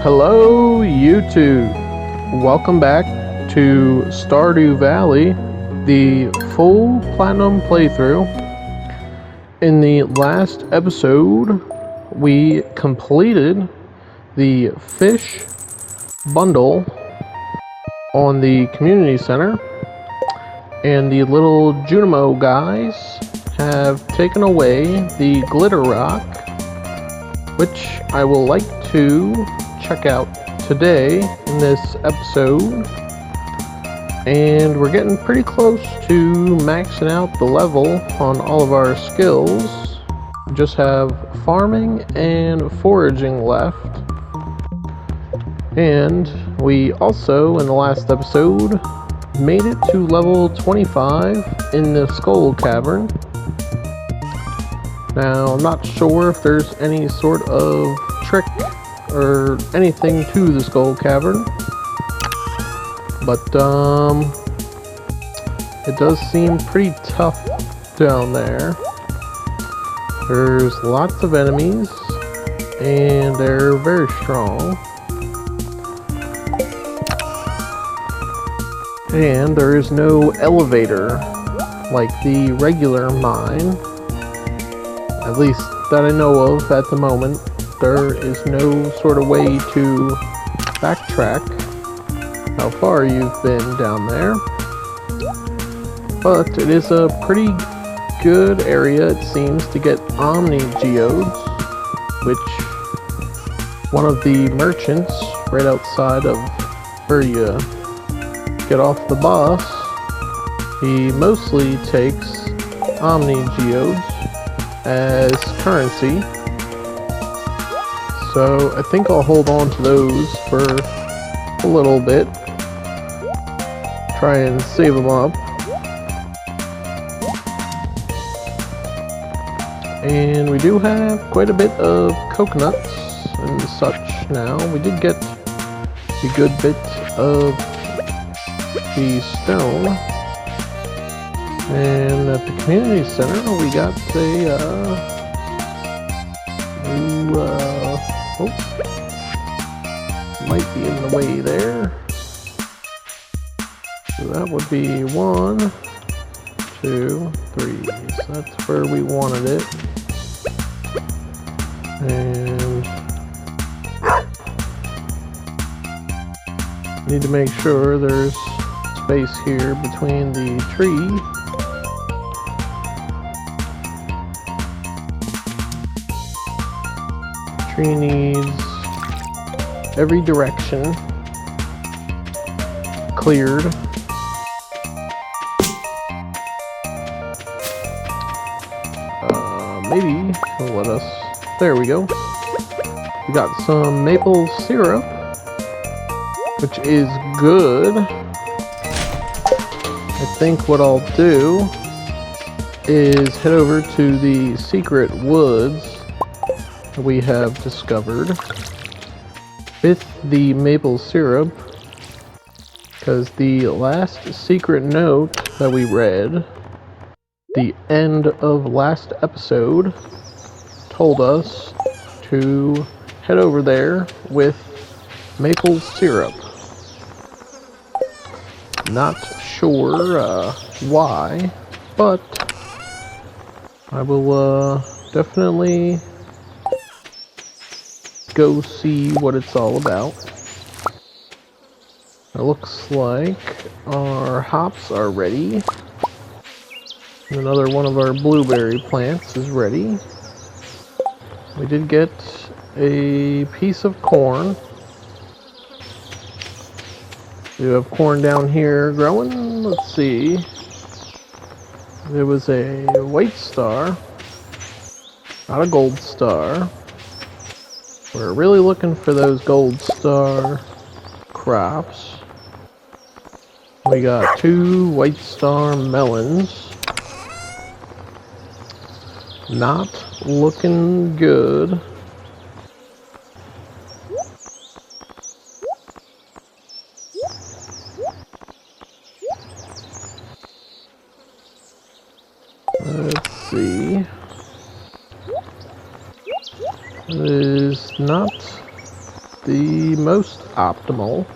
Hello YouTube! Welcome back to Stardew Valley, the full platinum playthrough. In the last episode, we completed the fish bundle on the community center, and the little Junimo guys have taken away the glitter rock, which I will like to check out today in this episode. And we're getting pretty close to maxing out the level on all of our skills. We just have farming and foraging left. And we also, in the last episode, made it to level 25 in the Skull Cavern. Now, I'm not sure if there's any sort of trick or anything to the Skull Cavern, but it does seem pretty tough down there. There's lots of enemies, and they're very strong. And there is no elevator like the regular mine, at least that I know of at the moment. There is no sort of way to backtrack how far you've been down there. But it is a pretty good area, it seems, to get Omni Geodes, which one of the merchants right outside of where you get off the bus, he mostly takes Omni Geodes as currency. So I think I'll hold on to those for a little bit. Try and save them up. And we do have quite a bit of coconuts and such now. We did get a good bit of the stone. And at the community center we got a new might be in the way there. So that would be 1, 2, 3. So that's where we wanted it. And need to make sure there's space here between the tree. Tree needs every direction cleared. Maybe he'll let us. There we go. We got some maple syrup, which is good. I think what I'll do is head over to the secret woods we have discovered with the maple syrup, because the last secret note that we read, the end of last episode, told us to head over there with maple syrup. Not sure why, but I will definitely go see what it's all about. It looks like our hops are ready. Another one of our blueberry plants is ready. We did get a piece of corn. We have corn down here growing. Let's see. There was a white star, not a gold star. We're really looking for those gold star crops. We got 2 white star melons. Not looking good. Let's see. It is not the most optimal.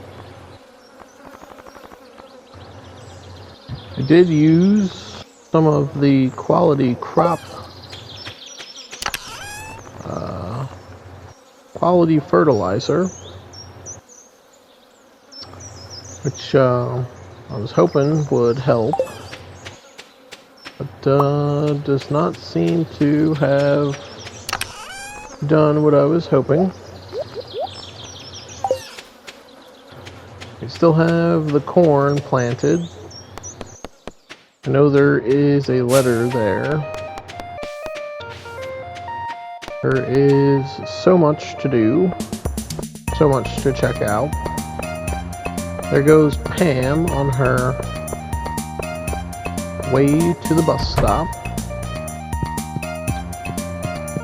I did use some of the quality quality fertilizer, which I was hoping would help, but does not seem to have done what I was hoping. We still have the corn planted. I know there is a letter there. There is so much to do, so much to check out. There goes Pam on her way to the bus stop.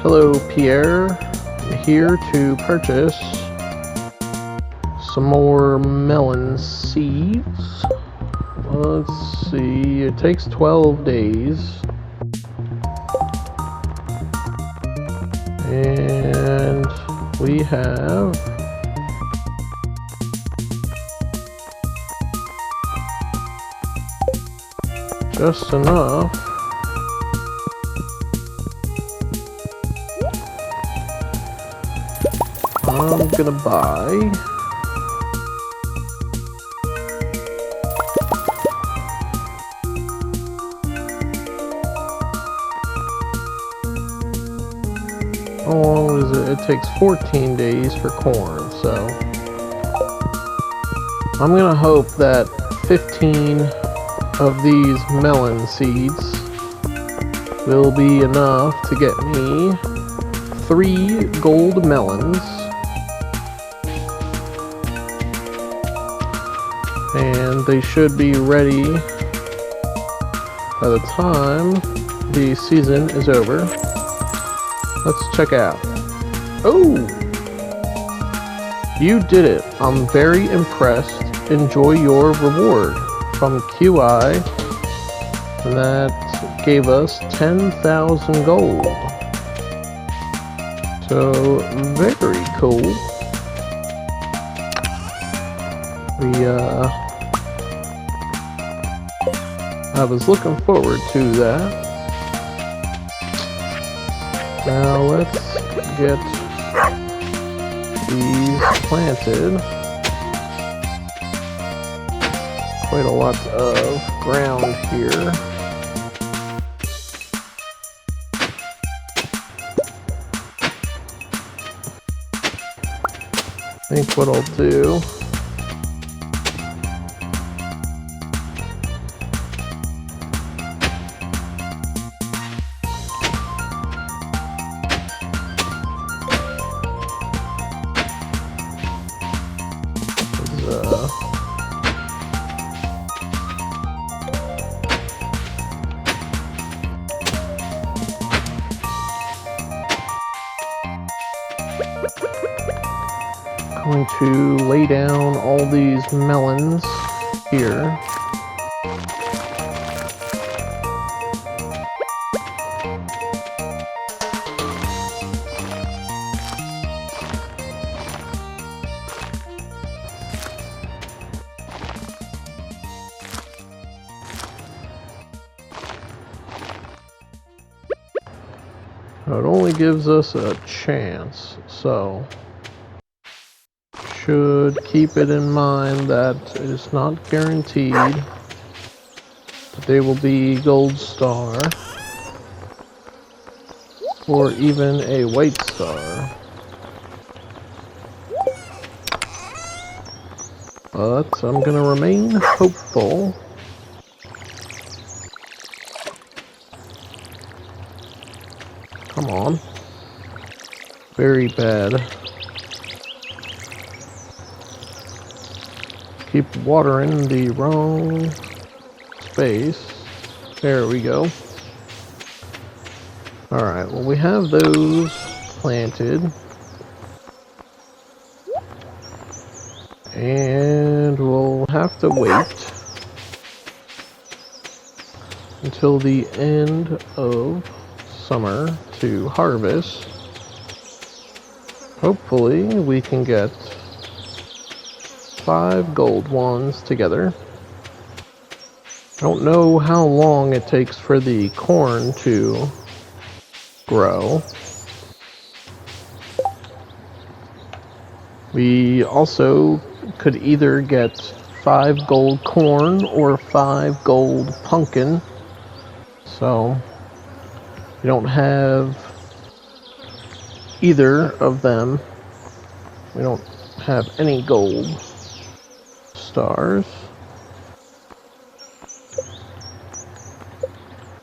Hello, Pierre. I'm here to purchase some more melon seeds. Let's see, it takes 12 days. And we have just enough I'm gonna buy how long is it? It takes 14 days for corn, so I'm gonna hope that 15 of these melon seeds will be enough to get me 3 gold melons, and they should be ready by the time the season is over. Let's check out. Oh! You did it. I'm very impressed. Enjoy your reward from QI. And that gave us 10,000 gold. So, very cool. I was looking forward to that. Now let's get these planted. Quite a lot of ground here. I think what I'll do going to lay down all these melons here. It only gives us a chance, so should keep it in mind that it is not guaranteed that they will be gold star or even a white star. But I'm gonna remain hopeful. Come on. Very bad. Keep watering the wrong space. There we go. Alright, well we have those planted. And we'll have to wait until the end of summer to harvest. Hopefully we can get 5 gold ones together. I don't know how long it takes for the corn to grow. We also could either get 5 gold corn or 5 gold pumpkin. So we don't have either of them. We don't have any gold stars.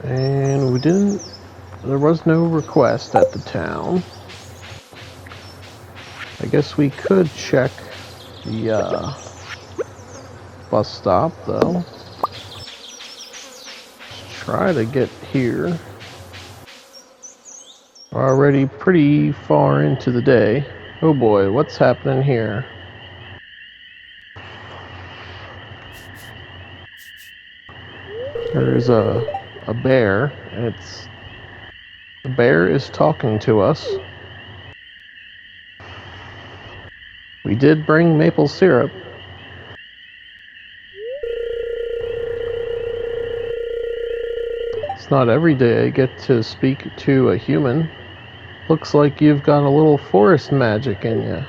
And there was no request at the town. I guess we could check the bus stop though. Let's try to get here. We're already pretty far into the day. Oh boy, what's happening here? There's a bear, and the bear is talking to us. We did bring maple syrup. It's not every day I get to speak to a human. Looks like you've got a little forest magic in you.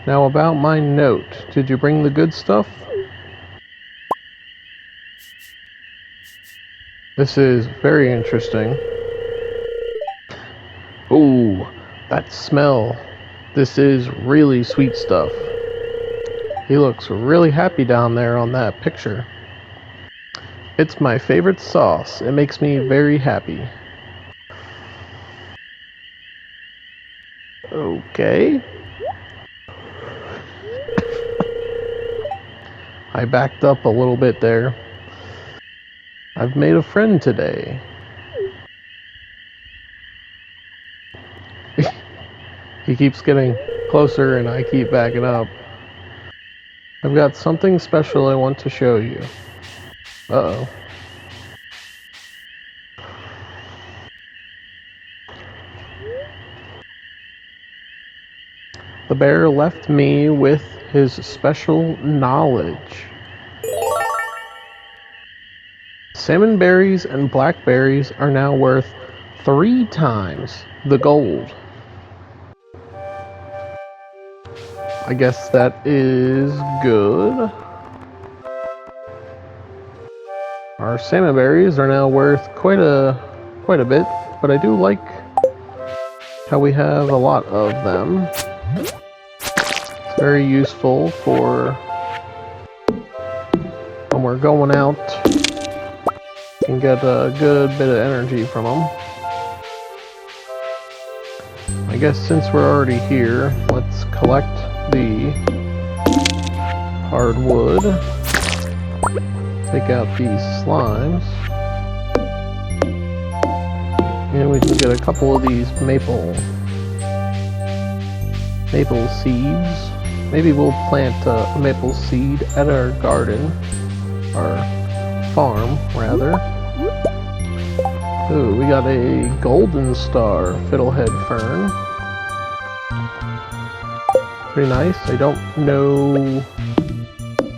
Now about my note. Did you bring the good stuff? This is very interesting. Ooh, that smell. This is really sweet stuff. He looks really happy down there on that picture. It's my favorite sauce. It makes me very happy. Okay. I backed up a little bit there. I've made a friend today. He keeps getting closer and I keep backing up. I've got something special I want to show you. Uh-oh. The bear left me with his special knowledge. Salmon berries and blackberries are now worth 3 times the gold. I guess that is good. Our salmon berries are now worth quite a bit, but I do like how we have a lot of them. It's very useful for when we're going out. You can get a good bit of energy from them. I guess since we're already here, let's collect the hardwood. Take out these slimes. And we can get a couple of these maple seeds. Maybe we'll plant a maple seed at our garden, our farm rather. Ooh, we got a golden star fiddlehead fern. Pretty nice. I don't know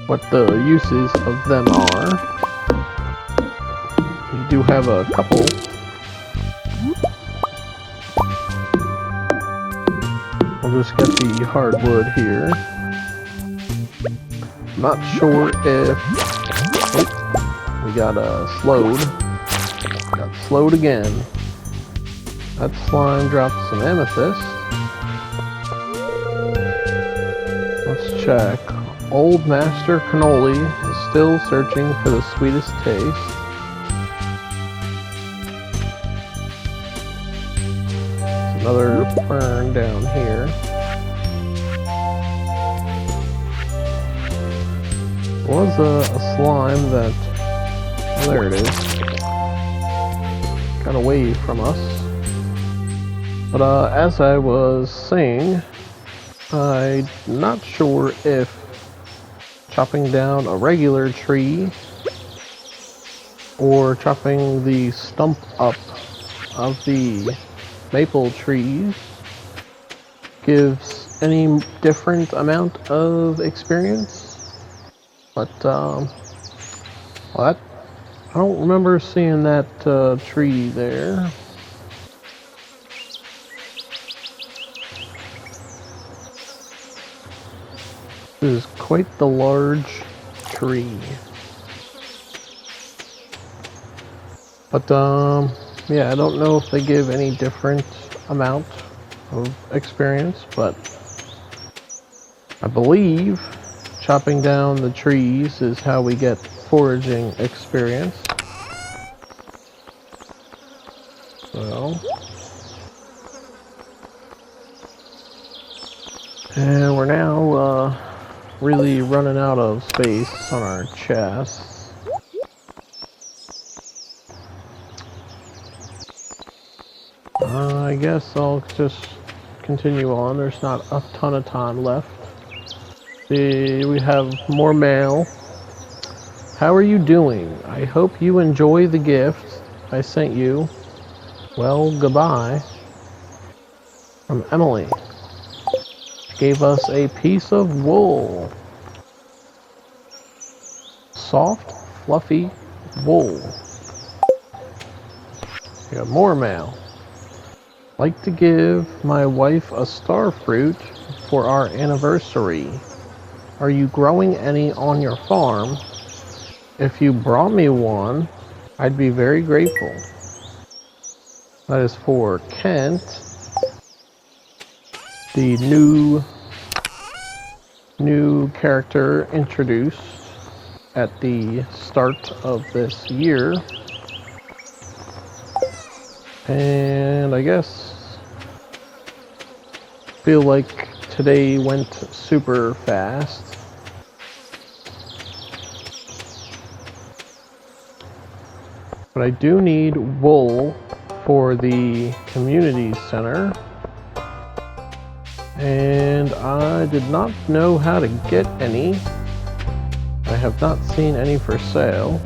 what the uses of them are. We do have a couple. I'll just get the hardwood here. I'm not sure if... Oh, we got slowed. Got slowed again. That slime dropped some amethyst. Let's check. Old Master Cannoli is still searching for the sweetest taste. There's another fern down here. There was a slime that... Oh, there it is. Got away from us. But as I was saying, I'm not sure if chopping down a regular tree or chopping the stump up of the maple trees gives any different amount of experience. But, well, I don't remember seeing that tree there. This is quite the large tree. But, yeah, I don't know if they give any different amount of experience, but I believe chopping down the trees is how we get foraging experience. So, and we're now really running out of space on our chests. I guess I'll just continue on. There's not a ton of time left. We have more mail. How are you doing? I hope you enjoy the gift I sent you. Well, goodbye. From Emily. She gave us a piece of wool. Soft, fluffy wool. We got more mail. Like to give my wife a star fruit for our anniversary. Are you growing any on your farm? If you brought me one, I'd be very grateful. That is for Kent, the new character introduced at the start of this year. And I guess feel like today went super fast. But I do need wool for the community center. And I did not know how to get any. I have not seen any for sale.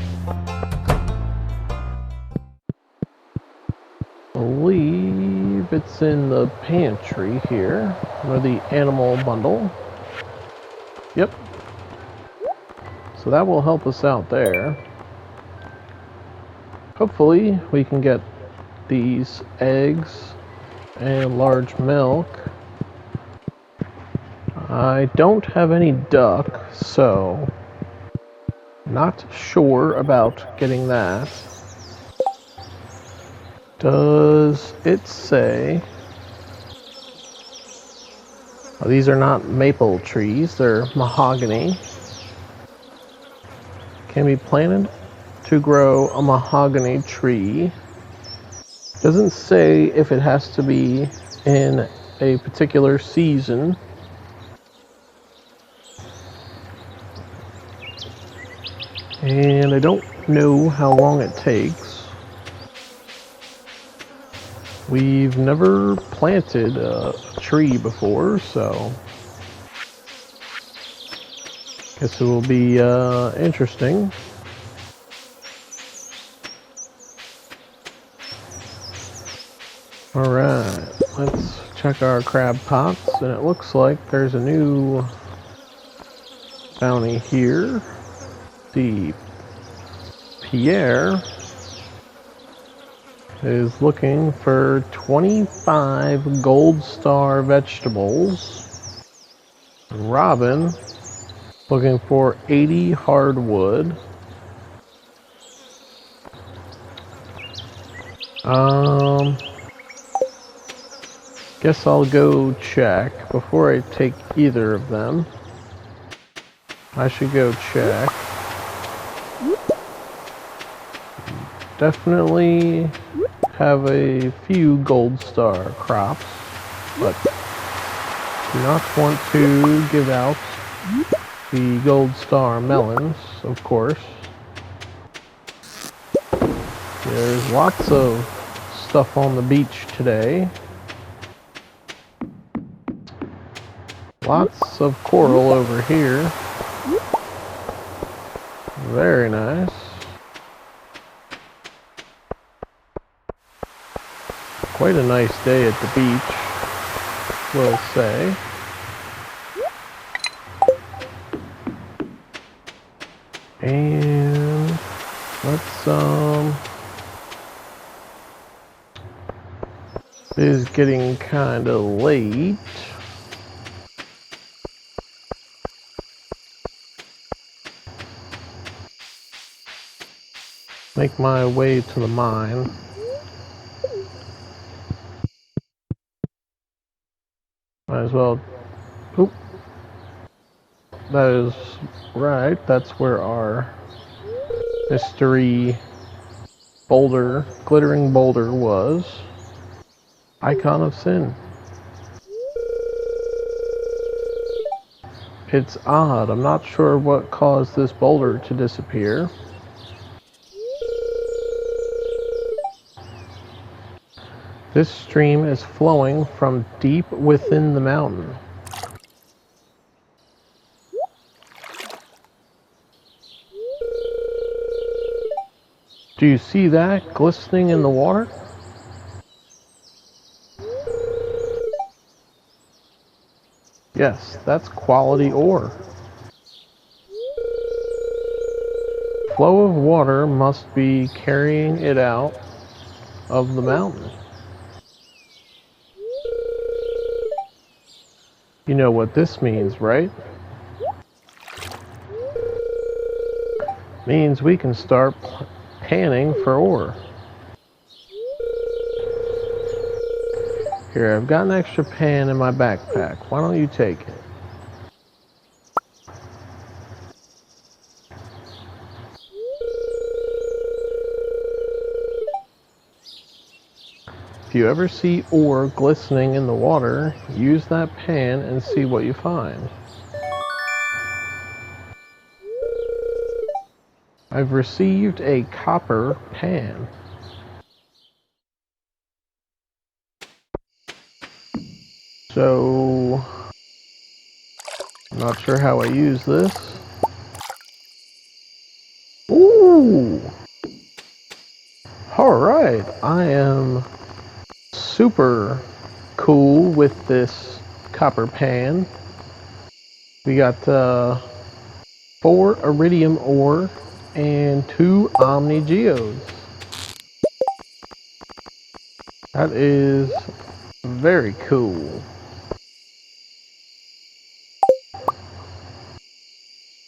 I believe it's in the pantry here, or the animal bundle. Yep. So that will help us out there. Hopefully we can get these eggs and large milk. I don't have any duck, so not sure about getting that. Does it say... Oh, these are not maple trees, they're mahogany. Can be planted to grow a mahogany tree. Doesn't say if it has to be in a particular season. And I don't know how long it takes. We've never planted a tree before, so guess it will be interesting. Alright, let's check our crab pots, and it looks like there's a new bounty here. The Pierre is looking for 25 gold star vegetables. Robin looking for 80 hardwood. Guess I'll go check before I take either of them. I should go check. Definitely have a few gold star crops, but do not want to give out the gold star melons, of course. There's lots of stuff on the beach today. Lots of coral over here. Very nice. Quite a nice day at the beach. we'll say. And let's it is getting kind of late. Make my way to the mine. Might as well. Oop. That is right. That's where our mystery boulder, glittering boulder was. Icon of Sin. It's odd. I'm not sure what caused this boulder to disappear. This stream is flowing from deep within the mountain. Do you see that glistening in the water? Yes, that's quality ore. Flow of water must be carrying it out of the mountain. You know what this means, right? Means we can start panning for ore. Here, I've got an extra pan in my backpack. Why don't you take it? If you ever see ore glistening in the water, use that pan and see what you find. I've received a copper pan. So, I'm not sure how I use this. Ooh! Alright, I am super cool with this copper pan. We got 4 iridium ore and 2 omni geodes. That is very cool.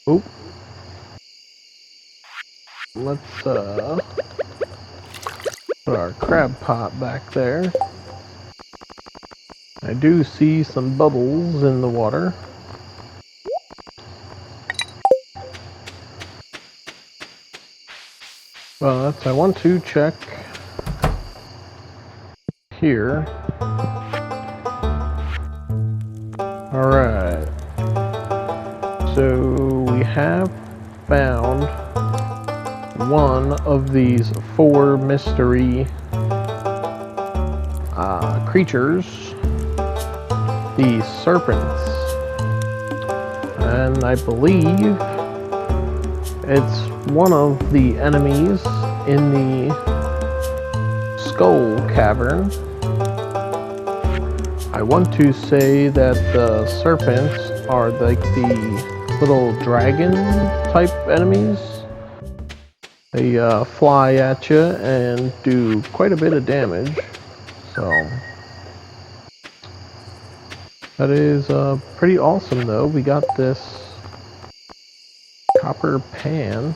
Oop. Let's put our crab pot back there. I do see some bubbles in the water. But I want to check here. Alright. So we have found one of these 4 mystery creatures, the serpents, and I believe it's one of the enemies in the skull cavern. I want to say that the serpents are like the little dragon type enemies. They fly at you and do quite a bit of damage. So that is pretty awesome though. We got this copper pan,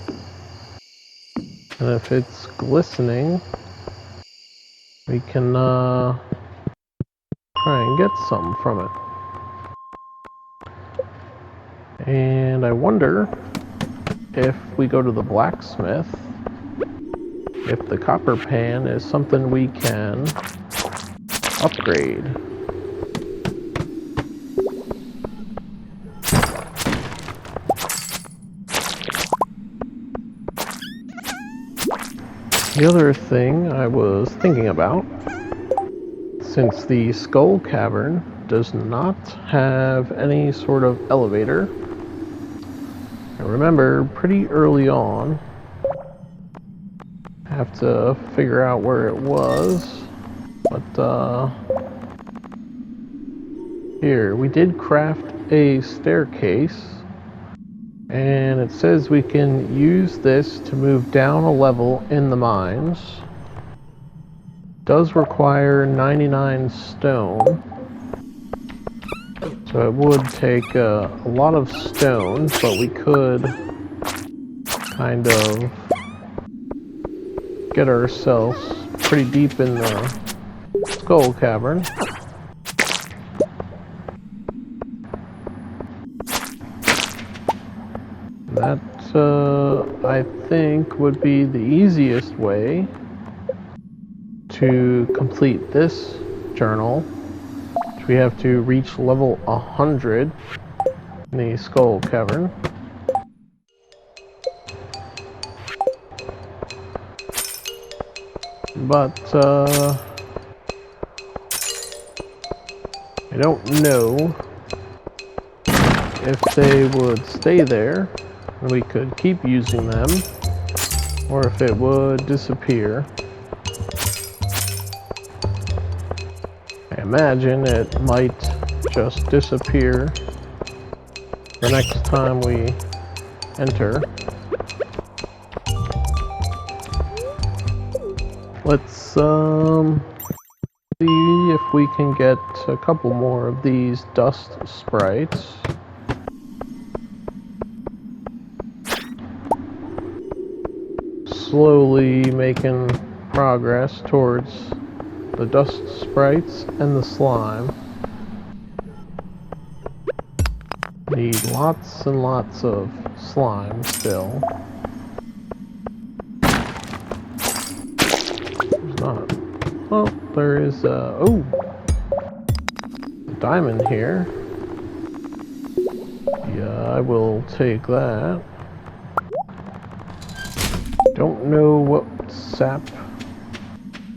and if it's glistening, we can try and get some from it. And I wonder if we go to the blacksmith, if the copper pan is something we can upgrade. The other thing I was thinking about, since the skull cavern does not have any sort of elevator, I remember pretty early on, I have to figure out where it was, but Here, we did craft a staircase, and it says we can use this to move down a level in the mines. Does require 99 stone, so it would take a lot of stone, but we could kind of get ourselves pretty deep in the skull cavern. That, I think, would be the easiest way to complete this journal. We have to reach level 100 in the skull cavern. But, I don't know if they would stay there and we could keep using them, or if it would disappear. I imagine it might just disappear the next time we enter. Let's see if we can get a couple more of these dust sprites. Slowly making progress towards the dust sprites and the slime. Need lots and lots of slime still. There's not. Oh, there is a diamond here. Yeah, I will take that. Don't know what sap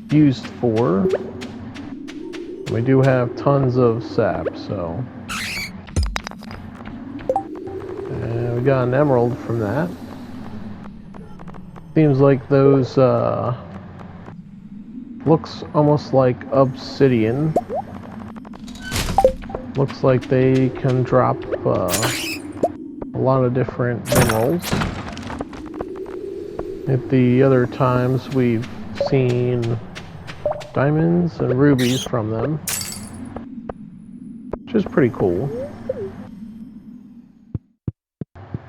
used for. We do have tons of sap, so. And we got an emerald from that. Seems like those, looks almost like obsidian. Looks like they can drop a lot of different minerals. At the other times we've seen diamonds and rubies from them, which is pretty cool.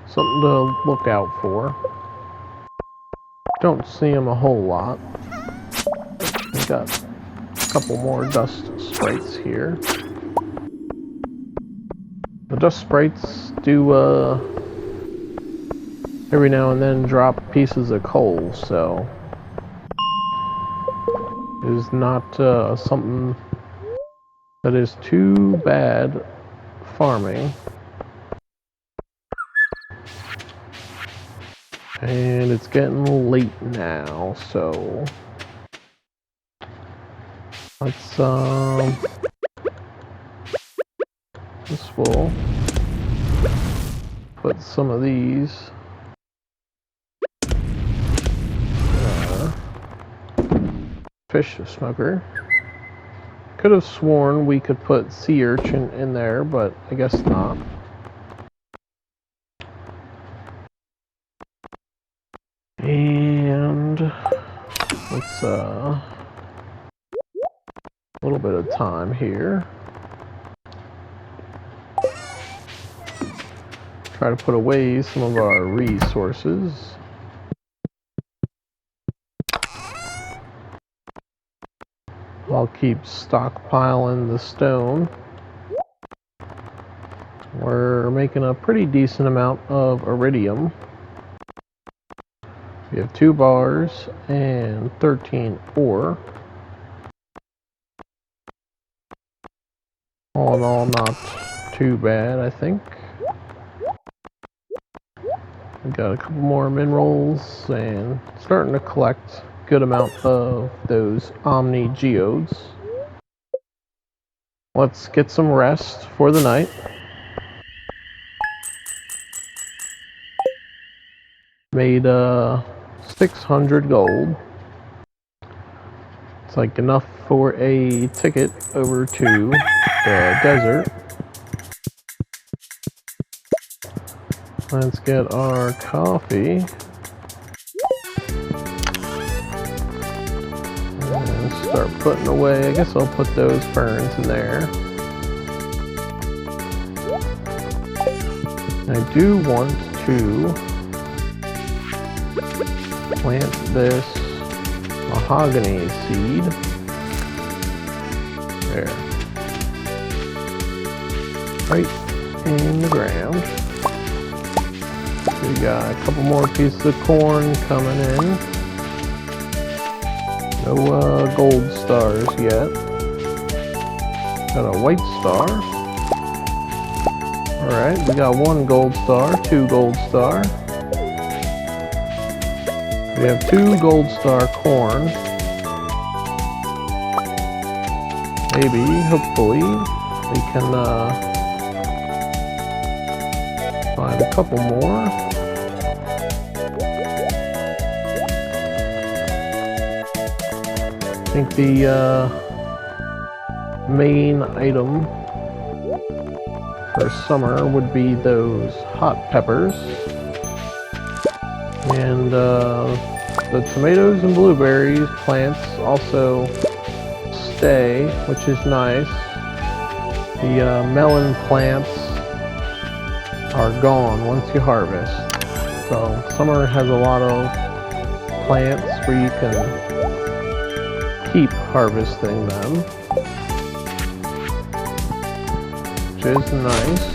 Something to look out for. Don't see them a whole lot. We got a couple more dust sprites here. The dust sprites do every now and then drop pieces of coal, so it is not something that is too bad farming. And it's getting late now, so let's this will put some of these fish smoker. Could have sworn we could put sea urchin in there, but I guess not. And let's a little bit of time here. Try to put away some of our resources. I'll keep stockpiling the stone. We're making a pretty decent amount of iridium. We have 2 bars and 13 ore. All in all, not too bad, I think. We got a couple more minerals and starting to collect a good amount of those Omni Geodes. Let's get some rest for the night. Made 600 gold. It's like enough for a ticket over to the desert. Let's get our coffee. And start putting away. I guess I'll put those ferns in there. I do want to plant this mahogany seed. There. Right in the ground. We got a couple more pieces of corn coming in. No gold stars yet. Got a white star. Alright, we got 1 gold star, 2 gold star. We have 2 gold star corn. Maybe, hopefully, we can find a couple more. I think the main item for summer would be those hot peppers. And the tomatoes and blueberries plants also stay, which is nice. The melon plants are gone once you harvest. So summer has a lot of plants where you can keep harvesting them, which is nice.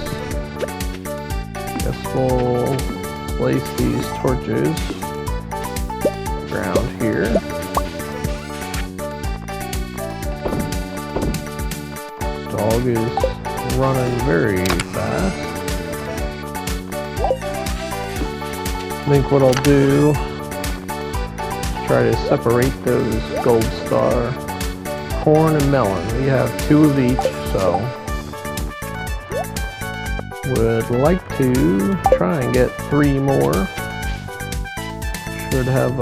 Guess we'll place these torches around here. Dog is running very fast. I think what I'll do is try to separate those gold star corn and melon. We have 2 of each, so would like to try and get 3 more. Should have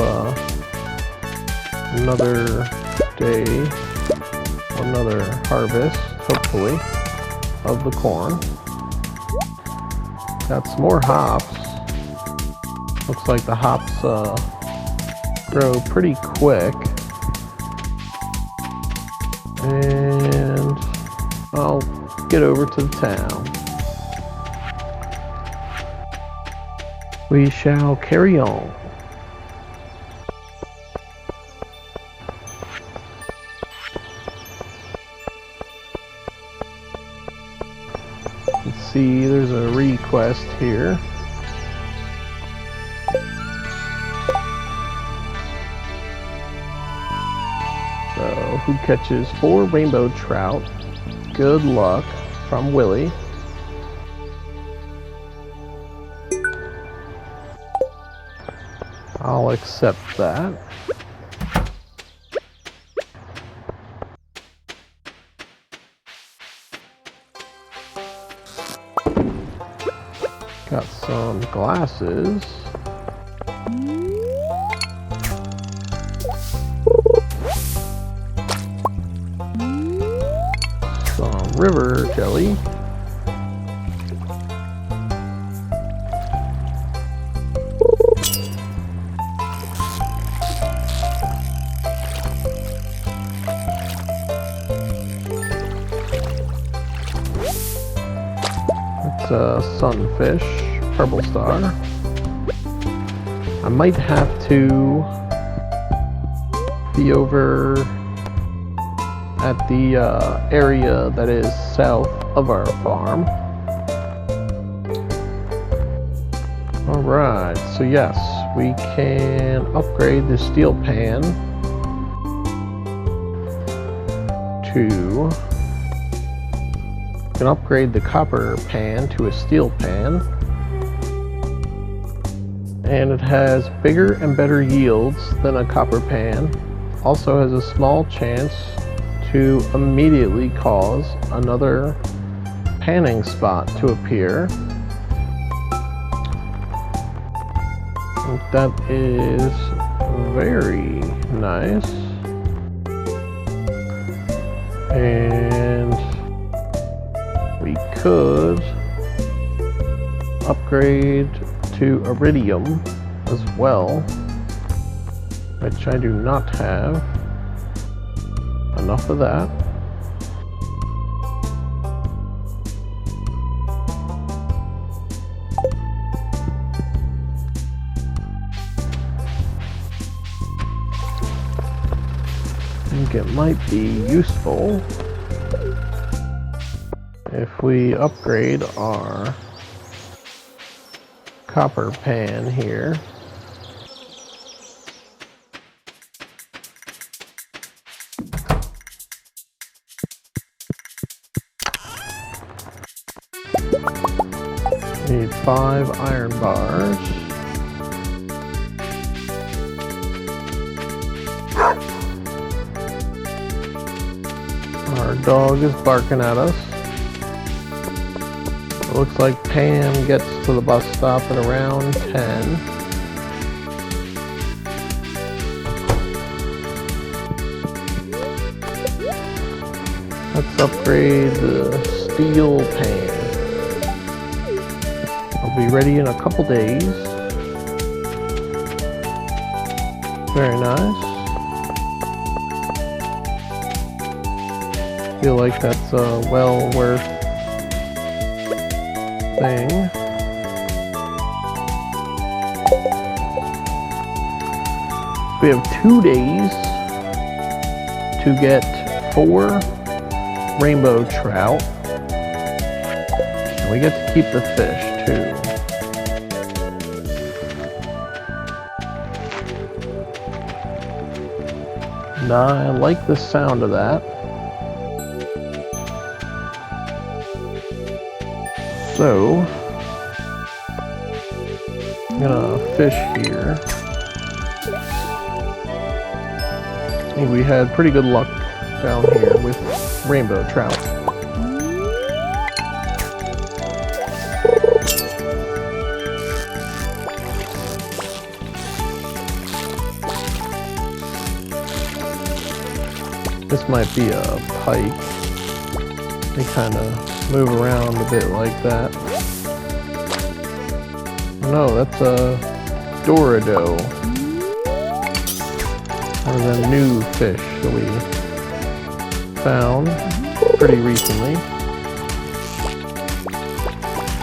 another day, another harvest, hopefully, of the corn. Got some more hops. Looks like the hops grow pretty quick. And I'll get over to the town. We shall carry on. Let's see, there's a request here. So, who catches 4 rainbow trout? Good luck, from Willie. I'll accept that. Got some glasses. Some river jelly. Sunfish, purple star. I might have to be over at the area that is south of our farm. Alright, so yes, we can upgrade the steel pan to... can upgrade the copper pan to a steel pan, and it has bigger and better yields than a copper pan. Also has a small chance to immediately cause another panning spot to appear. That is very nice. And we could upgrade to iridium as well, which I do not have enough of that. I think it might be useful if we upgrade our copper pan here. Need 5 iron bars. Our dog is barking at us. It looks like Pam gets to the bus stop at around 10. Let's upgrade the steel pan. I'll be ready in a couple days. Very nice. Feel like that's a well worth thing. We have 2 days to get 4 rainbow trout. And we get to keep the fish too. And I like the sound of that. So, I'm gonna fish here. I think we had pretty good luck down here with rainbow trout. This might be a pike. They kind of move around a bit like that. No, that's a Dorado. One of them new fish that we found pretty recently.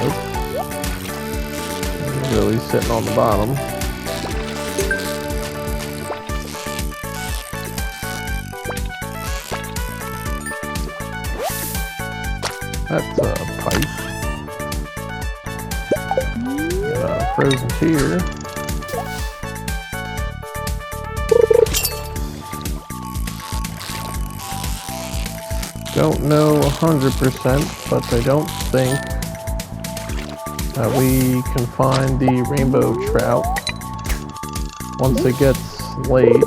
Nope. Really sitting on the bottom. That's a pike. Got a frozen tear. Don't know 100%, but I don't think that we can find the rainbow trout once it gets late.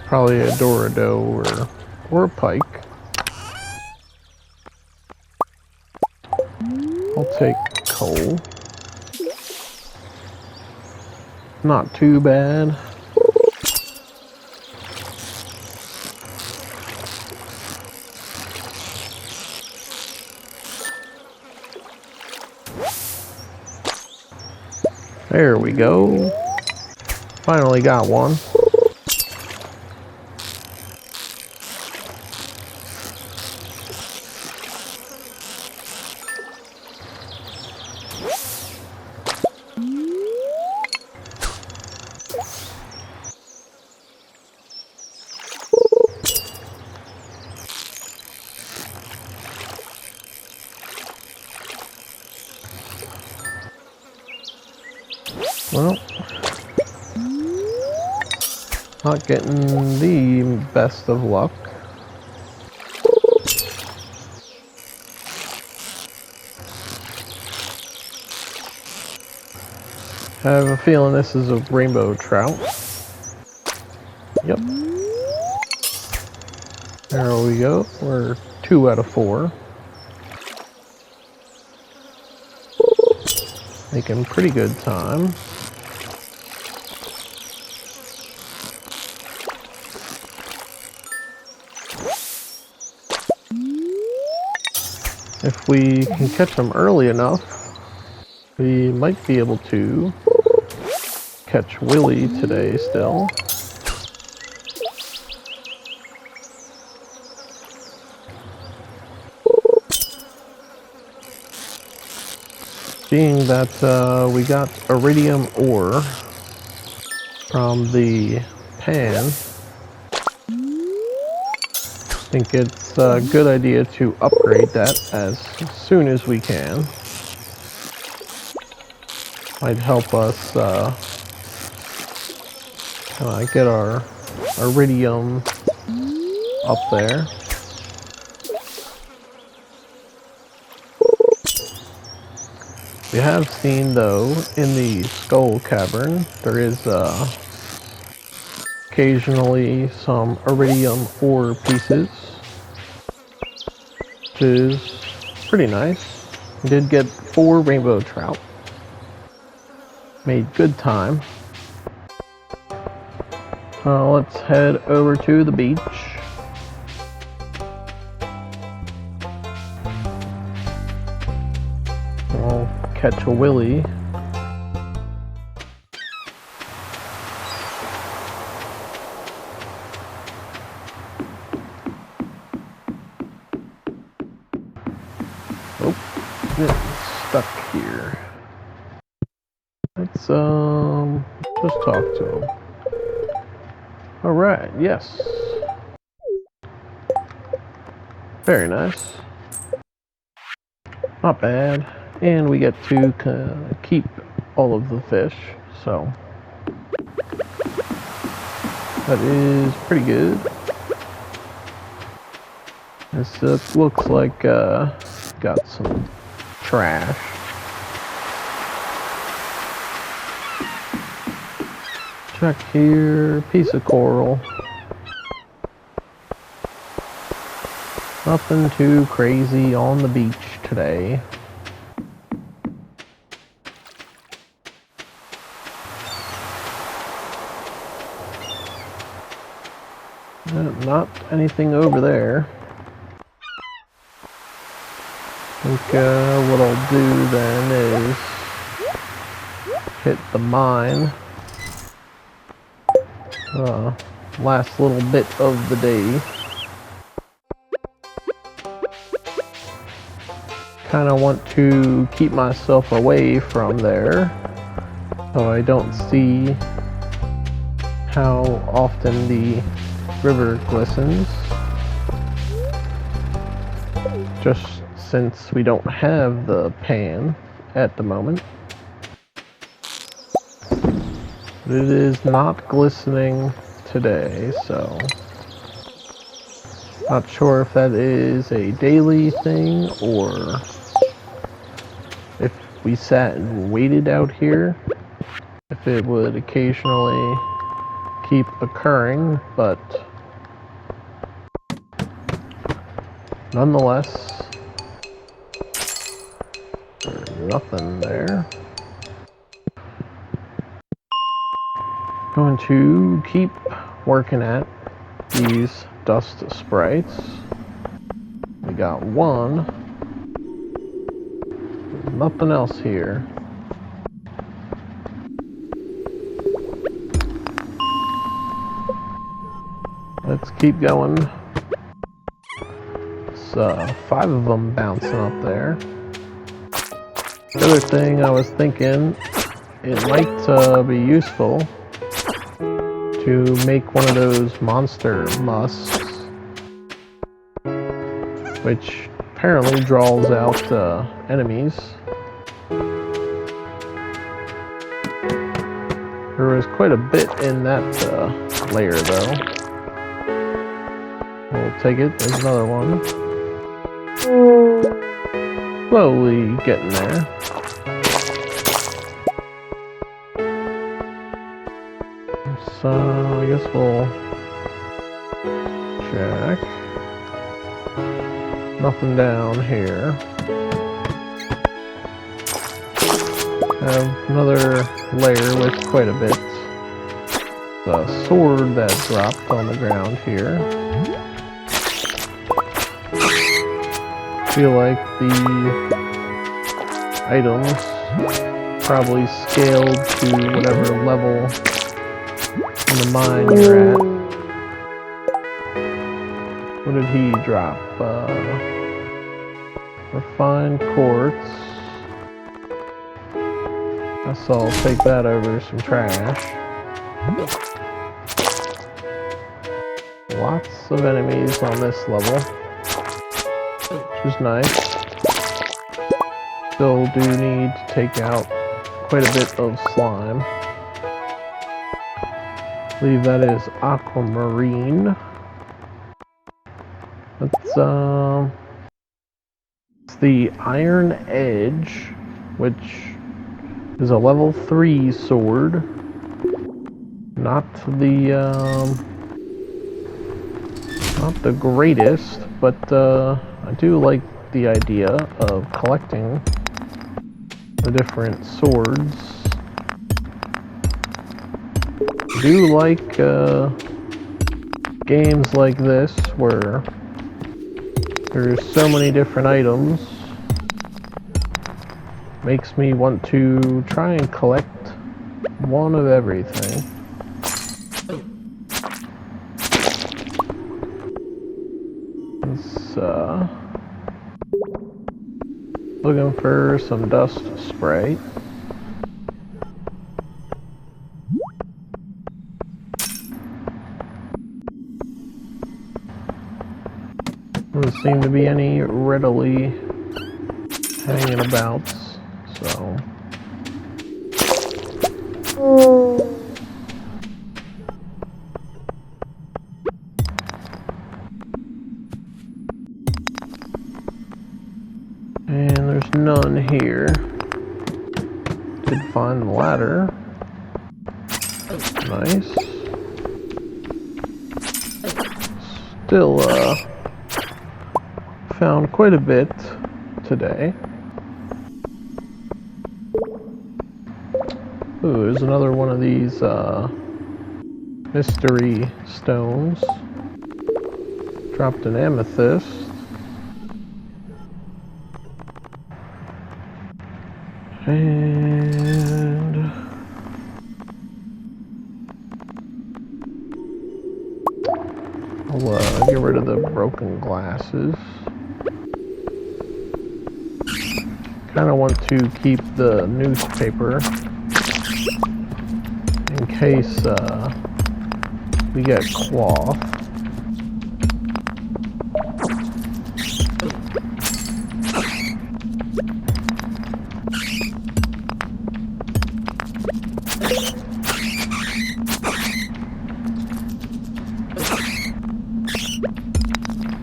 Probably a Dorado or a pike. I'll take coal. Not too bad. There we go. Finally got one. Well, not getting the best of luck. I have a feeling this is a rainbow trout. Yep. There we go. We're 2 out of 4. Making pretty good time. If we can catch them early enough, we might be able to catch Willy today still. Being that we got iridium ore from the pan, I think it's a good idea to upgrade that as soon as we can. Might help us get our iridium up there. We have seen, though, in the skull cavern, there is occasionally some iridium ore pieces, which is pretty nice. We did get 4 rainbow trout. Made good time. Let's head over to the beach. We'll catch a Willy. Oh, it's stuck here. Let's just talk to him. Alright, yes. Very nice. Not bad. And we get to keep all of the fish, so that is pretty good. This looks like got some trash. Check here, piece of coral. Nothing too crazy on the beach today. Not anything over there. I think what I'll do then is hit the mine. Last little bit of the day. Kind of want to keep myself away from there, so I don't see how often the river glistens. Just since we don't have the pan at the moment. But it is not glistening today, so not sure if that is a daily thing or if we sat and waited out here, if it would occasionally keep occurring, but nonetheless, there's nothing there. Going to keep working at these dust sprites. We got one. There's nothing else here. Let's keep going. It's 5 of them bouncing up there. The other thing I was thinking, it might be useful to make one of those monster musks, which apparently draws out enemies. There was quite a bit in that layer, though. We'll take it. There's another one. Slowly getting there. So I guess we'll check. Nothing down here. Have another layer with quite a bit. The sword that dropped on the ground here. Feel like the items probably scaled to whatever level in the mine you're at. What did he drop? Refined quartz. Guess I'll take that over some trash. Lots of enemies on this level, which is nice. Still do need to take out quite a bit of slime. I believe that is aquamarine. It's the Iron Edge, which is a level 3 sword. Not the greatest, but I do like the idea of collecting the different swords. I do like games like this where there's so many different items. Makes me want to try and collect one of everything. It's looking for some dust spray. Doesn't seem to be any readily hanging about, so. And there's none here. Did find the ladder. Nice. Still, found quite a bit today. Ooh, there's another one of these mystery stones. Dropped an amethyst. And I'll get rid of the broken glasses. Kind of want to keep the newspaper in case we get cloth.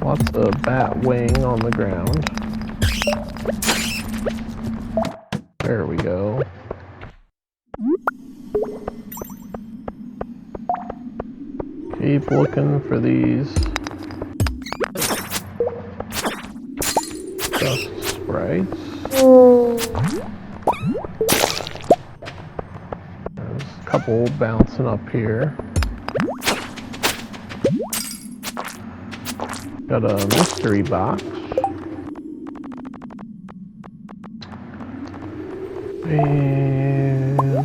Lots of bat wing on the ground. There we go. Keep looking for these dust sprites. There's a couple bouncing up here. Got a mystery box. And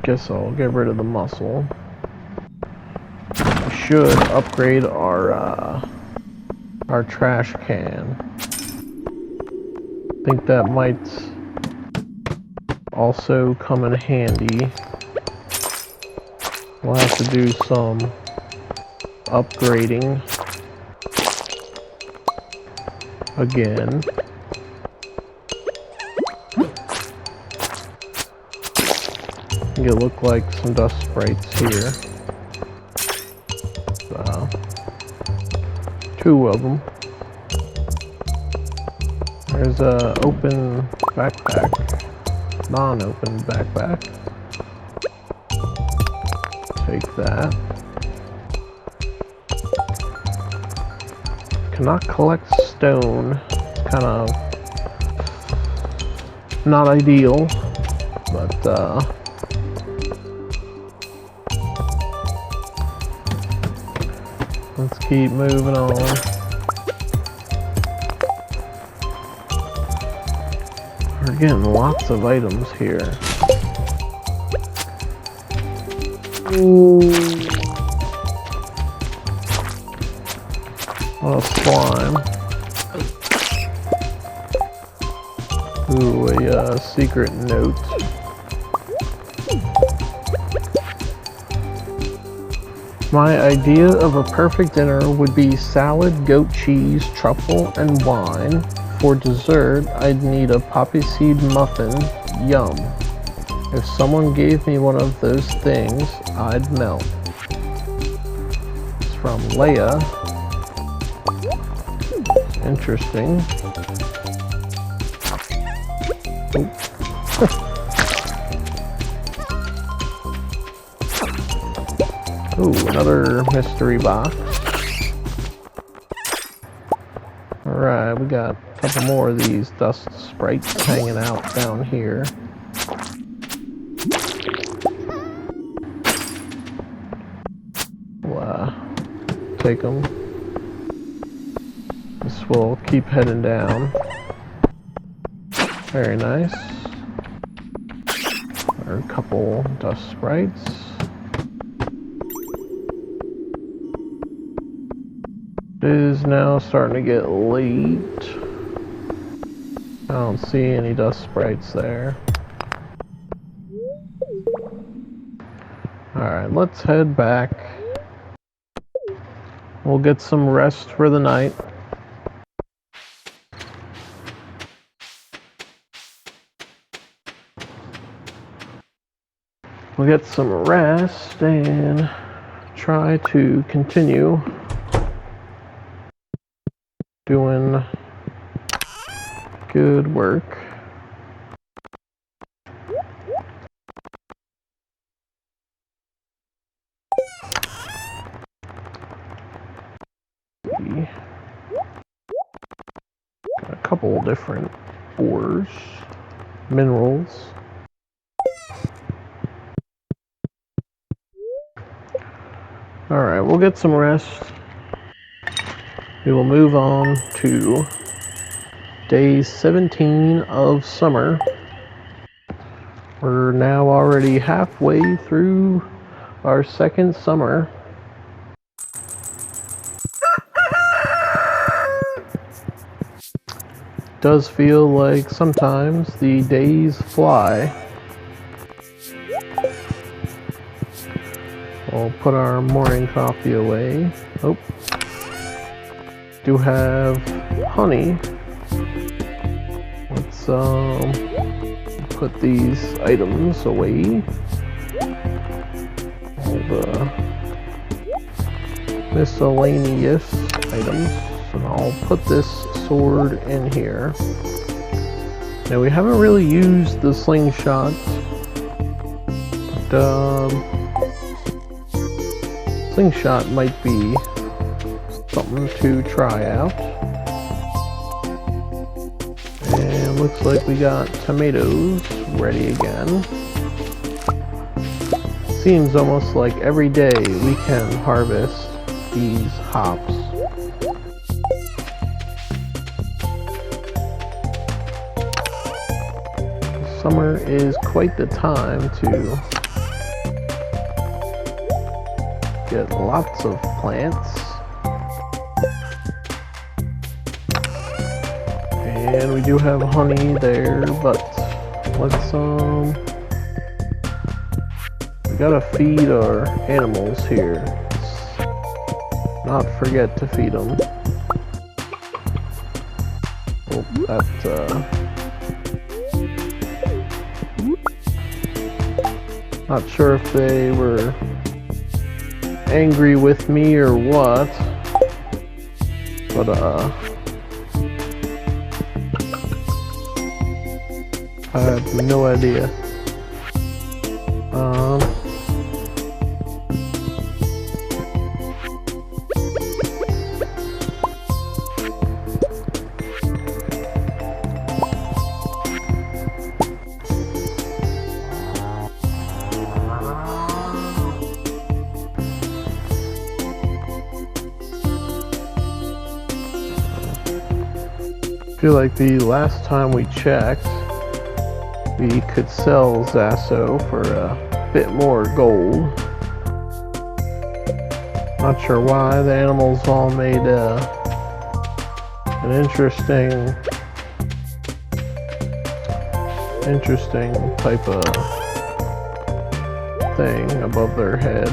guess I'll get rid of the mussel. We should upgrade our trash can. I think that might also come in handy. We'll have to do some upgrading again. It look like some dust sprites here. So, 2 of them. There's a open backpack, non-open backpack. take that. Cannot collect stone. Kind of not ideal, but let's keep moving on. We're getting lots of items here. Ooh. What a slime. Ooh, a secret note. My idea of a perfect dinner would be salad, goat cheese, truffle, and wine. For dessert, I'd need a poppy seed muffin. Yum. If someone gave me one of those things, I'd melt. It's from Leia. Interesting. Ooh, another mystery box. Alright, we got a couple more of these dust sprites hanging out down here. We'll take them. This will keep heading down. Very nice. There are a couple dust sprites. It is now starting to get late. I don't see any dust sprites there. Alright, let's head back. We'll get some rest for the night. We'll get some rest and try to continue doing good work. Got a couple different ores, minerals. Alright, we'll get some rest. We will move on to day 17 of summer. We're now already halfway through our second summer. Does feel like sometimes the days fly. We'll put our morning coffee away. Oh. Do have honey. Let's put these items away. All the miscellaneous items. And I'll put this sword in here. Now we haven't really used the slingshot. But slingshot might be something to try out. And looks like we got tomatoes ready again. Seems almost like every day we can harvest these hops. Summer is quite the time to get lots of plants. And we do have honey there, but let's we gotta feed our animals here. Let's not forget to feed them. Oh, that not sure if they were angry with me or what, but I have no idea. feel like the last time we checked, we could sell Zasso for a bit more gold. Not sure why the animals all made an interesting type of thing above their head.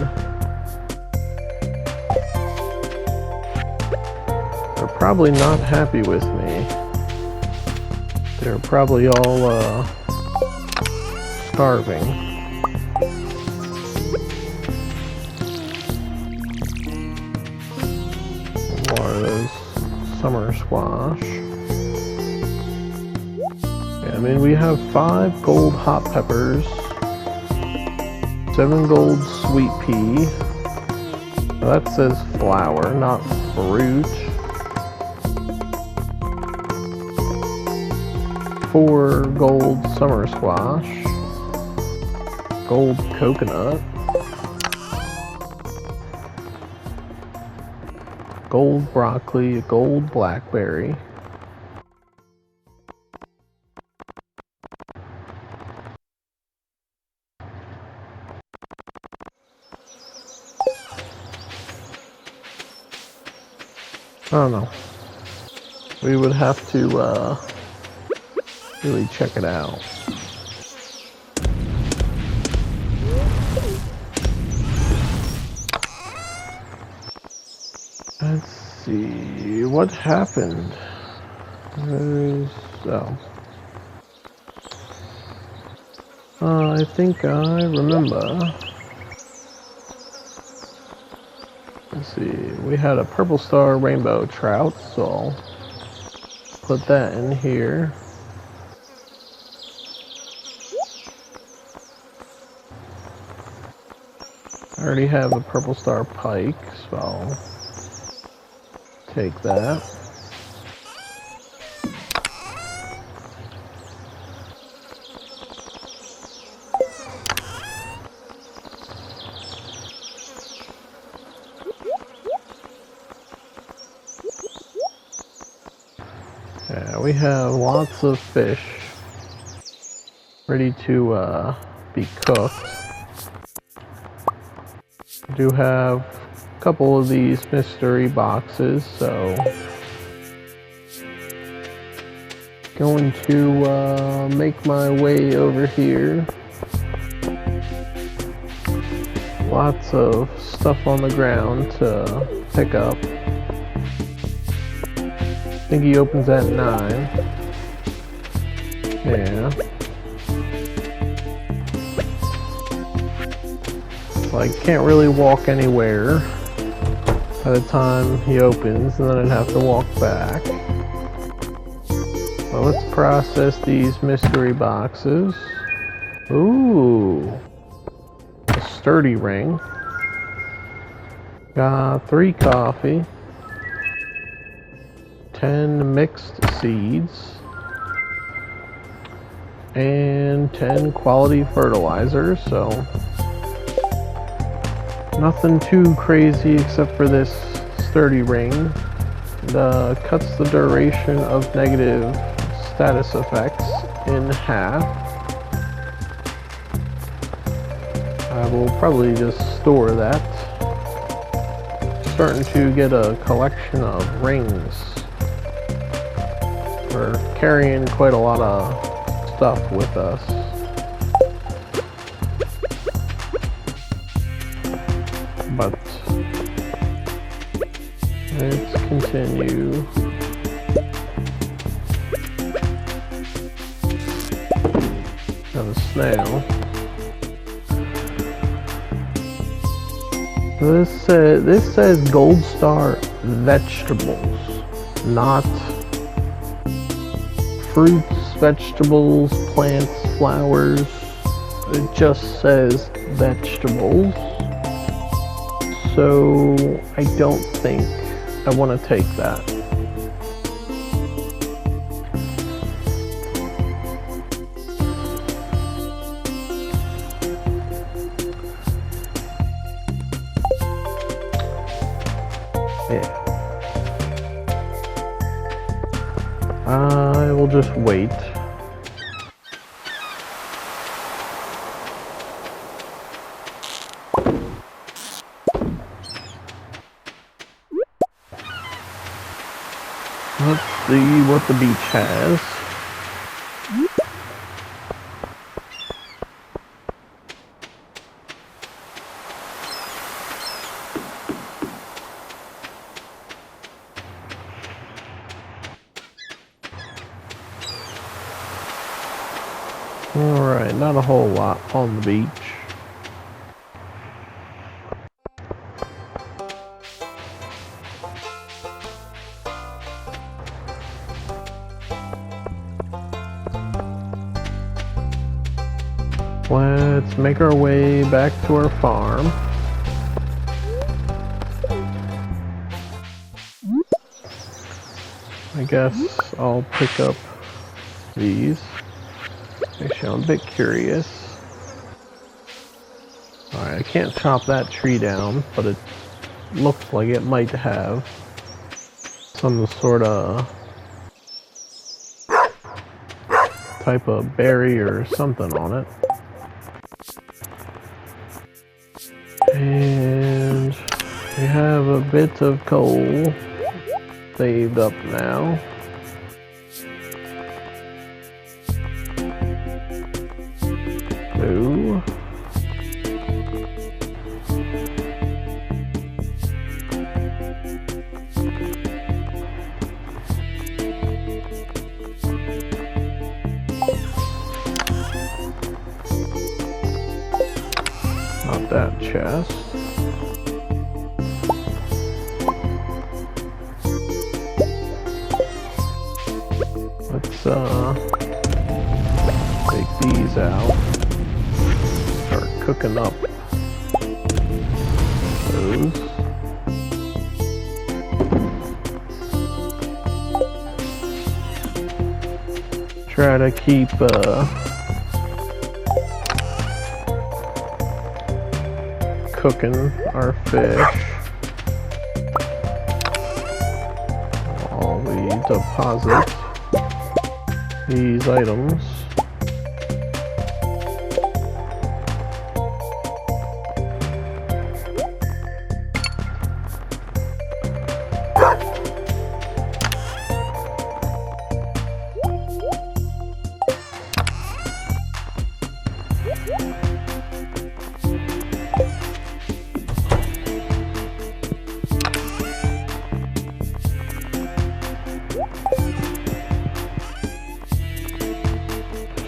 They're probably not happy with me. They're probably all starving. More of those summer squash. Yeah, I mean, we have 5 gold hot peppers, 7 gold sweet pea. Now that says flower, not fruit. 4 gold summer squash, gold coconut, gold broccoli, gold blackberry. I don't know. We would have to really check it out. Let's see what happened. I think I remember. Let's see, we had a purple star rainbow trout, so I'll put that in here. I already have a purple star pike, so I'll take that. Yeah, we have lots of fish ready to be cooked. I do have a couple of these mystery boxes, so going to make my way over here. Lots of stuff on the ground to pick up. I think he opens at 9. Yeah. So I can't really walk anywhere by the time he opens, and then I'd have to walk back. Well, let's process these mystery boxes. Ooh. A sturdy ring. Got 3 coffee. 10 mixed seeds. And 10 quality fertilizers, so nothing too crazy except for this sturdy ring. It cuts the duration of negative status effects in half. I will probably just store that. Starting to get a collection of rings. We're carrying quite a lot of stuff with us. But let's continue. Got a snail. This says Gold Star vegetables, not fruits, vegetables, plants, flowers. It just says vegetables. So I don't think I want to take that. Yeah. I will just wait. Let's see what the beach has. Alright, not a whole lot on the beach. Let's make our way back to our farm. I guess I'll pick up these. Actually, I'm a bit curious. Alright, I can't chop that tree down, but it looks like it might have some sort of type of berry or something on it. And we have a bit of coal saved up now. Ooh. Not that chest. Let's take these out. Start cooking up those. Try to keep cooking our fish while we deposit these items.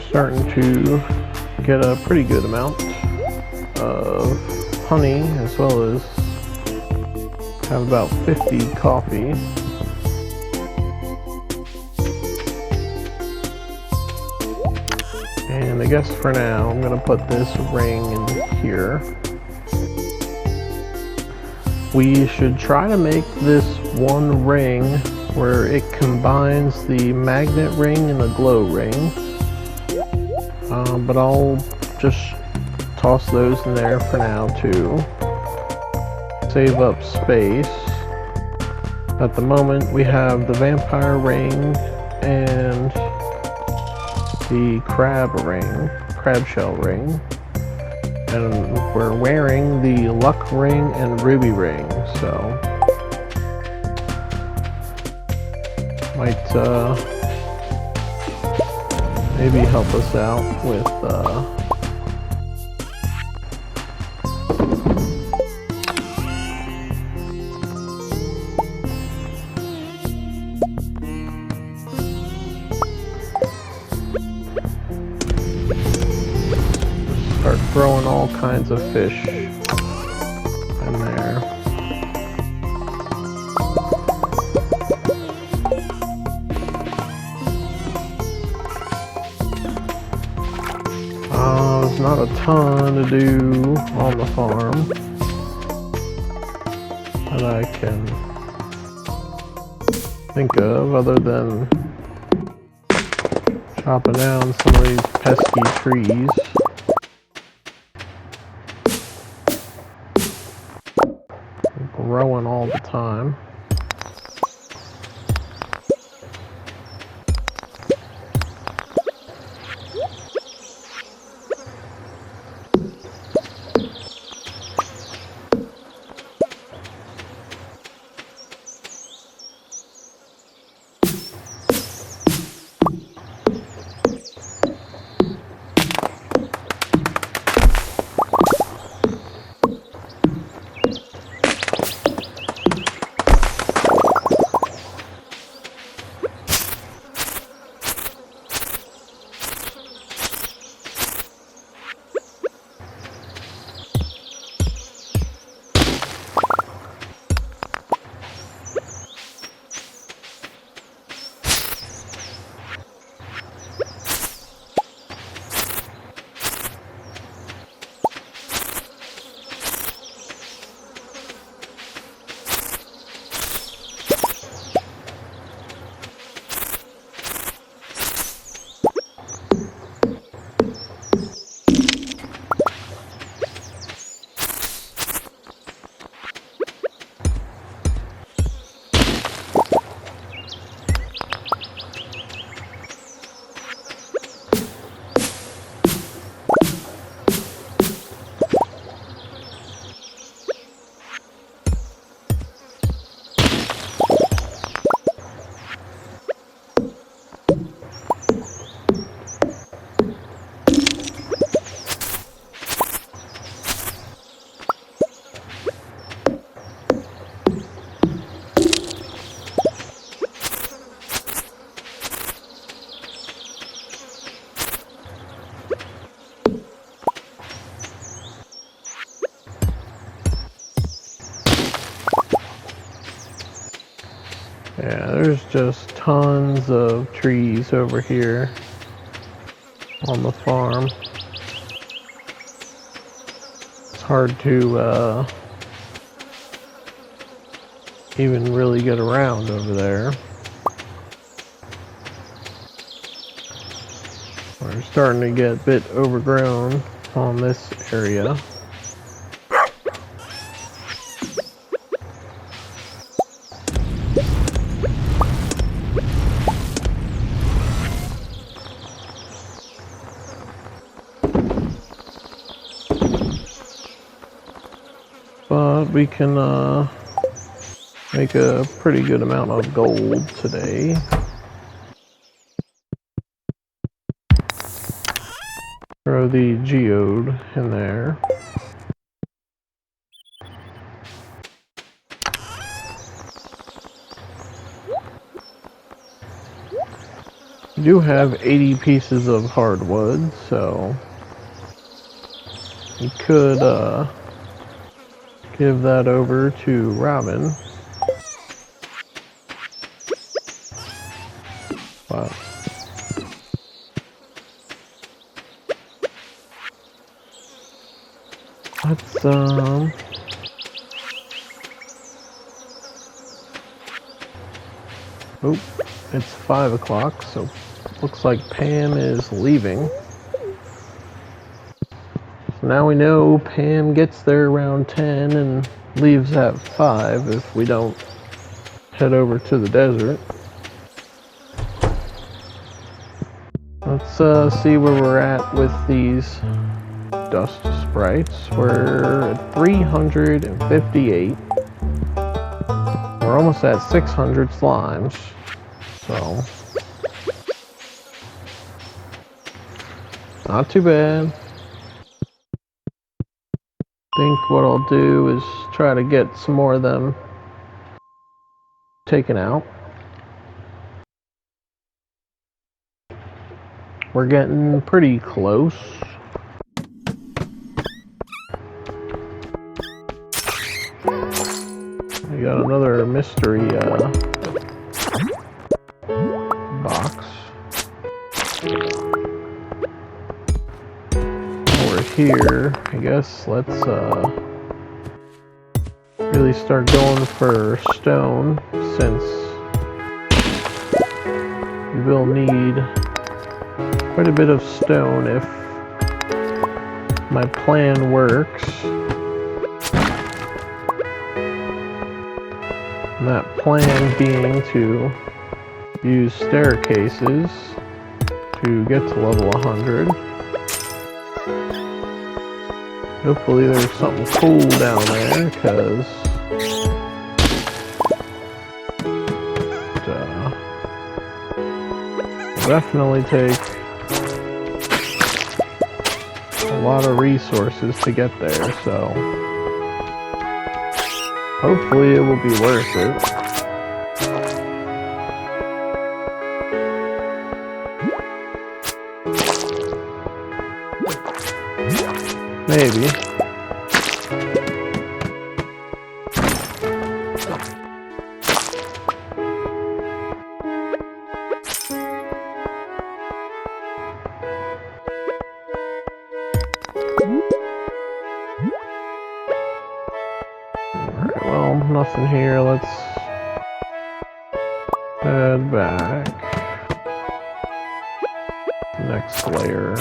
Starting to get a pretty good amount of honey, as well as have about 50 coffee. And I guess for now I'm gonna put this ring in here. We should try to make this one ring where it combines the magnet ring and the glow ring. But I'll just toss those in there for now to save up space. At the moment we have the vampire ring and the crab shell ring. And we're wearing the luck ring and ruby ring, so might maybe help us out with start throwing all kinds of fish in there. There's not a ton to do on the farm that I can think of other than chopping down some of these pesky trees. Growing all the time. Yeah, there's just tons of trees over here on the farm. It's hard to even really get around over there. We're starting to get a bit overgrown on this area. But we can make a pretty good amount of gold today. Throw the geode in there. We do have 80 pieces of hardwood, so we could give that over to Robin. Wow. Let's oh, it's 5 o'clock, so looks like Pam is leaving. So now we know Pam gets there around 10 and leaves at 5 if we don't head over to the desert. Let's see where we're at with these dust sprites. We're at 358. We're almost at 600 slimes, so not too bad. I think what I'll do is try to get some more of them taken out. We're getting pretty close. We got another mystery box. Over here, I guess let's really start going for stone, since we will need quite a bit of stone if my plan works. And that plan being to use staircases to get to level 100. Hopefully there's something cool down there, because it'll definitely take a lot of resources to get there, so hopefully it will be worth it. Maybe. Alright, well, nothing here. Let's head back. Next layer.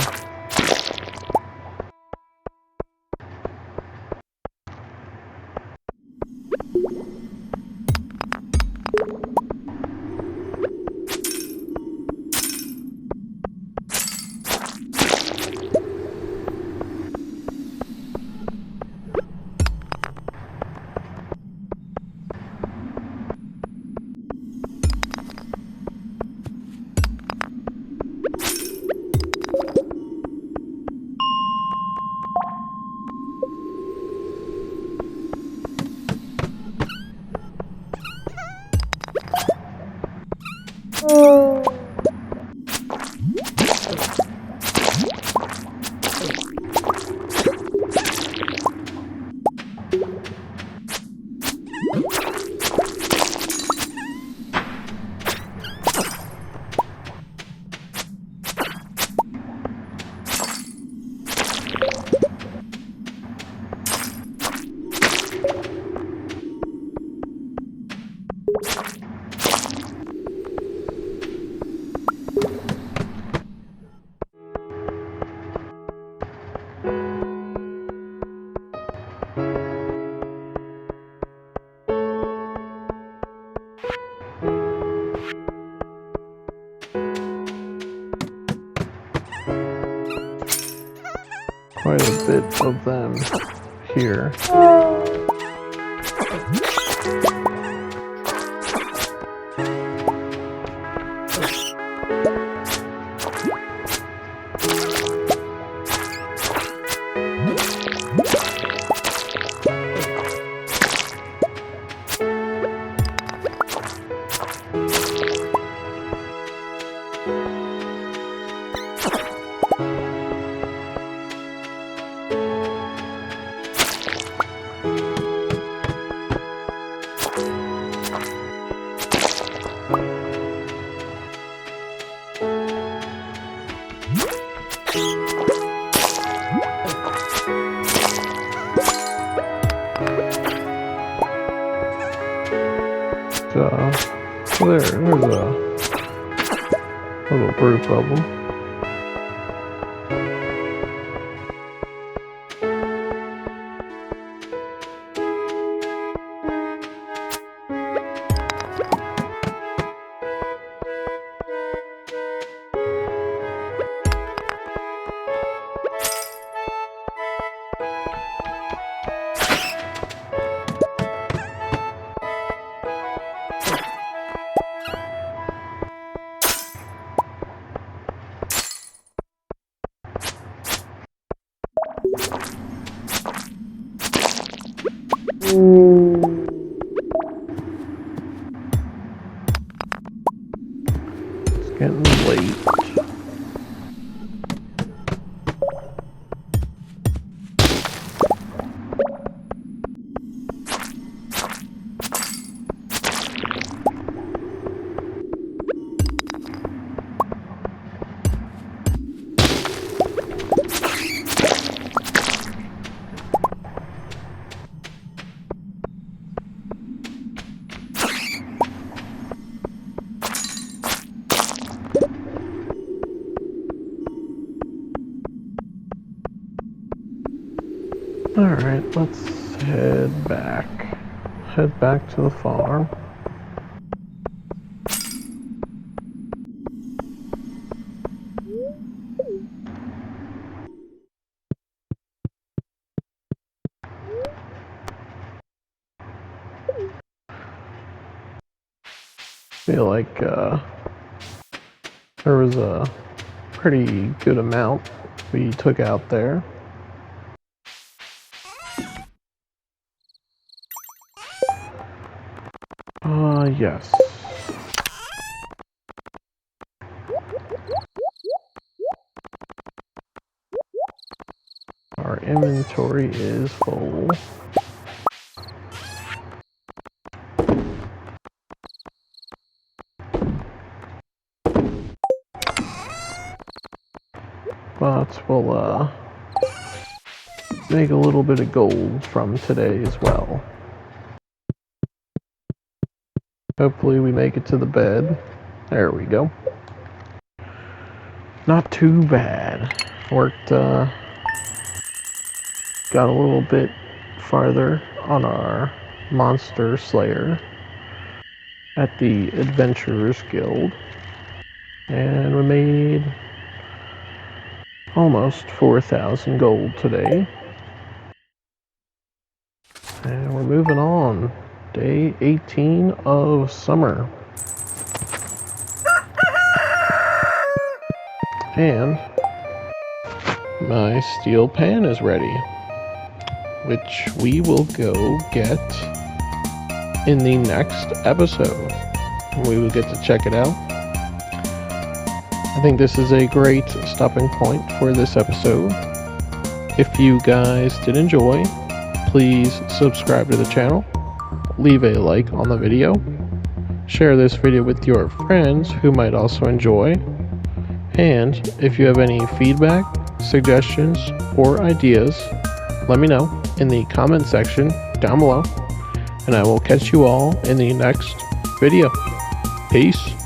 quite a bit of them here. There's a little group of them. It's getting late. Alright, let's head back. Head back to the farm. Feel like there was a pretty good amount we took out there. Yes. Our inventory is full. But we'll make a little bit of gold from today as well. Hopefully we make it to the bed. There we go. Not too bad. Worked, got a little bit farther on our monster slayer at the Adventurers Guild. And we made almost 4,000 gold today. And we're moving on. Day 18 of summer. And my steel pan is ready, which we will go get in the next episode. We will get to check it out. I think this is a great stopping point for this episode. If you guys did enjoy, please subscribe to the channel. Leave a like on the video, share this video with your friends who might also enjoy, and if you have any feedback, suggestions, or ideas, let me know in the comment section down below, and I will catch you all in the next video. Peace.